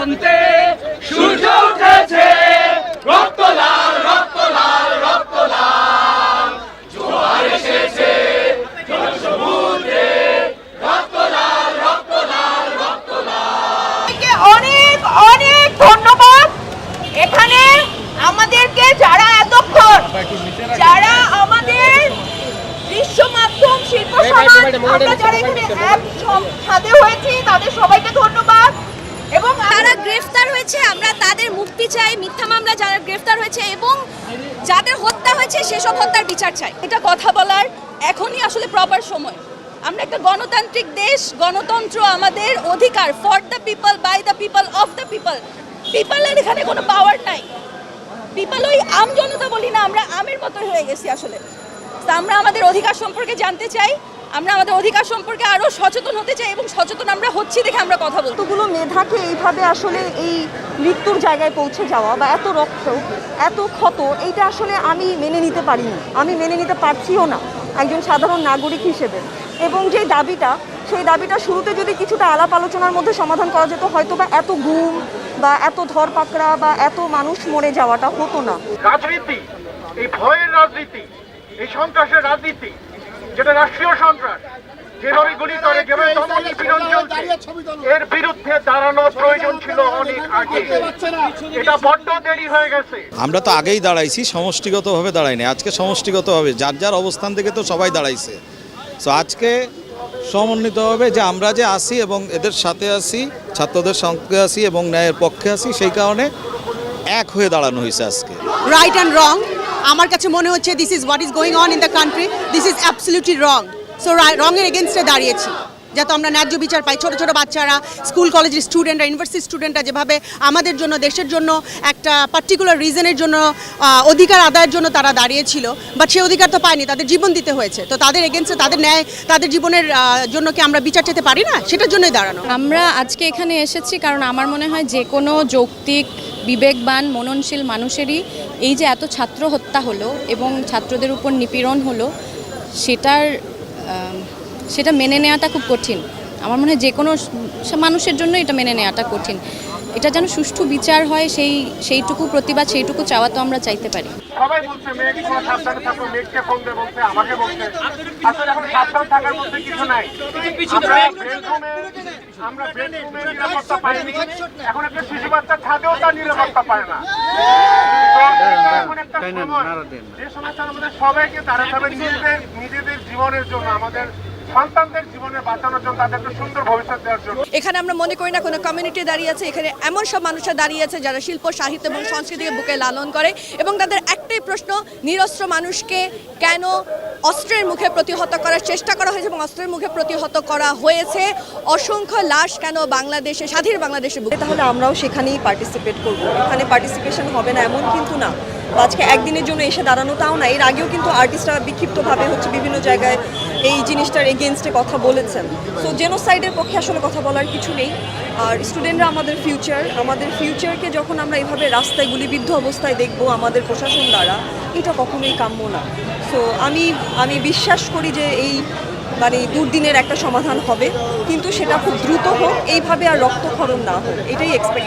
দিগন্তে সূর্য উঠেছে, রক্ত লাল রক্ত লাল রক্ত লাল, জোয়ার এসেছে জনসমুদ্রে, রক্ত লাল রক্ত লাল রক্ত লাল। অনেক অনেক ধন্যবাদ। এখানে আমাদেরকে যারা এতক্ষণ যারা আমাদের বিশ্ব মাধ্যম শিল্প সমাজ আমরা যারা এখানে এক সাথে হয়েছি তাদের সবাইকে ধন্যবাদ। এবং যারা গ্রেফতার হয়েছে আমরা তাদের মুক্তি চাই, মিথ্যা মামলা যারা গ্রেফতার হয়েছে এবং যাদের হত্যা হয়েছে সেসব হত্যার বিচার চাই। এটা কথা বলার এখনই আসলে প্রপার সময়। আমরা একটা গণতান্ত্রিক দেশ, গণতন্ত্র আমাদের অধিকার, for the people, by the people, of the people. পিপলের এখানে কোনো পাওয়ার নাই। পিপল ওই আম জনতা বলি না, আমরা আমের মতো হয়ে গেছি আসলে। তা আমরা আমাদের অধিকার সম্পর্কে জানতে চাই, আমরা আমাদের অধিকার সম্পর্কে আরো সচেতন হতে চাই এবং সচেতন আমরা হচ্ছি দেখে আমরা কথা বলবো। এতগুলো মেধাকে এইভাবে আসলে এই মৃত্যুর জায়গায় পৌঁছে যাওয়া বা এত রক্ত এত ক্ষত, এইটা আসলে আমি মেনে নিতে পারিনি, আমি মেনে নিতে পারছিও না একজন সাধারণ নাগরিক হিসেবে। এবং যে দাবিটা, সেই দাবিটা শুরুতে যদি কিছুটা আলাপ আলোচনার মধ্যে সমাধান করা যেত, হয়তো বা এত গুম বা এত ধরপাকড়া বা এত মানুষ মরে যাওয়াটা হতো না। রাজনীতি, এই ভয়ের রাজনীতি, এই সন্ত্রাসের রাজনীতি, যেটা রাষ্ট্রীয় সন্ত্রাস, যেভাবে গুলি করে, যেভাবে দমন নিপীড়ন চলছে, এর বিরুদ্ধে দাঁড়ানোর প্রয়োজন ছিল অনেক আগে। এটা বড্ড দেরি হয়ে গেছে। আমরা তো আগেই দাঁড়াইছি, সমষ্টিগতভাবে দাঁড়াইনি, আজকে সমষ্টিগতভাবে যার যার অবস্থান থেকে তো সবাই দাঁড়াইছে। সো আজকে সমন্বিতভাবে যে আমরা যে আসি এবং এদের সাথে আসি, ছাত্রদের সঙ্গে আসি এবং ন্যায়ের পক্ষে আসি, সেই কারণে এক হয়ে দাঁড়ানো হয়েছে আজকে। রাইট অ্যান্ড রং, আমার কাছে মনে হচ্ছে this is what is going on in the country, this is absolutely wrong. So রঙের এগেনস্টে দাঁড়িয়েছি, যাতে আমরা ন্যায্য বিচার পাই। ছোটো ছোটো বাচ্চারা, স্কুল কলেজের স্টুডেন্টরা, ইউনিভার্সিটি স্টুডেন্টরা যেভাবে আমাদের জন্য, দেশের জন্য একটা পার্টিকুলার রিজনের জন্য, অধিকার আদায়ের জন্য তারা দাঁড়িয়েছিল, বাট সে অধিকার তো পায়নি, তাদের জীবন দিতে হয়েছে। তো তাদের এগেনস্টে, তাদের ন্যায়, তাদের জীবনের জন্য কি আমরা বিচার চেতে পারি না? সেটার জন্যই দাঁড়ানো। আমরা আজকে এখানে এসেছি কারণ আমার মনে হয় যে কোনো যৌক্তিক, বিবেকবান, মননশীল মানুষেরই এই যে এত ছাত্র হত্যা হলো এবং ছাত্রদের উপর নিপীড়ন হলো, সেটা মেনে নেওয়াটা খুব কঠিন। আমার মনে হয় যে কোনো মানুষের জন্য এটা মেনে নেওয়াটা কঠিন। এটা যেন সুষ্ঠু বিচার হয়, সেইটুকু প্রতিবাদ, সেইটুকু চাওয়া তো আমরা চাইতে পারি। সবাই বলছে মেঘ সাবধানে থাকো, মেঘকে ফোন দিয়ে বলছে, আমাকে বলছে। আসলে এখন সাবধান থাকার মধ্যে কিছু নাই। আমরা বেডরুমে নিরাপত্তা পাইনি, এখন একটা শিশু বাচ্চা ছাদেও তার নিরাপত্তা পায় না। এখন একটা সময়, যে সময়টা আমাদের সবাইকে দাঁড়াতে হবে নিজেদের জীবনের জন্য, আমাদের সন্তানদের জীবনে বাঁচানোর জন্য, তাদেরকে সুন্দর ভবিষ্যৎ দেওয়ার জন্য। এখানে আমরা মনে করি না কোনো কমিউনিটি দাঁড়িয়ে আছে, এখানে এমন সব মানুষরা দাঁড়িয়ে আছে যারা শিল্প, সাহিত্য এবং সংস্কৃতিকে বুকে লালন করে এবং তাদের একটাই প্রশ্ন, নিরস্ত্র মানুষকে কেন অস্ত্রের মুখে প্রতিহত করার চেষ্টা করা হয়েছে এবং অস্ত্রের মুখে প্রতিহত করা হয়েছে, অসংখ্য লাশ কেন বাংলাদেশে, স্বাধীন বাংলাদেশে বুকে। তাহলে আমরাও সেখানেই পার্টিসিপেট করব। এখানে পার্টিসিপেশন হবে না এমন কিন্তু না, আজকে একদিনের জন্য এসে দাঁড়ানো তাও না। এর আগেও কিন্তু আর্টিস্টরা বিক্ষিপ্তভাবে বিভিন্ন জায়গায় এই জিনিসটার এগেনস্টে কথা বলেছেন। সো জেনোসাইডের পক্ষে আসলে কথা বলার কিছু নেই। আর স্টুডেন্টরা আমাদের ফিউচারকে যখন আমরা এভাবে রাস্তায় গুলিবিদ্ধ অবস্থায় দেখব আমাদের প্রশাসন দ্বারা, এটা কখনোই কাম্য না। সো আমি বিশ্বাস করি যে এই দুর্দিনের একটা সমাধান হবে, কিন্তু সেটা খুব দ্রুত হোক, এইভাবে আর রক্তক্ষরণ না হোক, এটাই এক্সপেক্ট।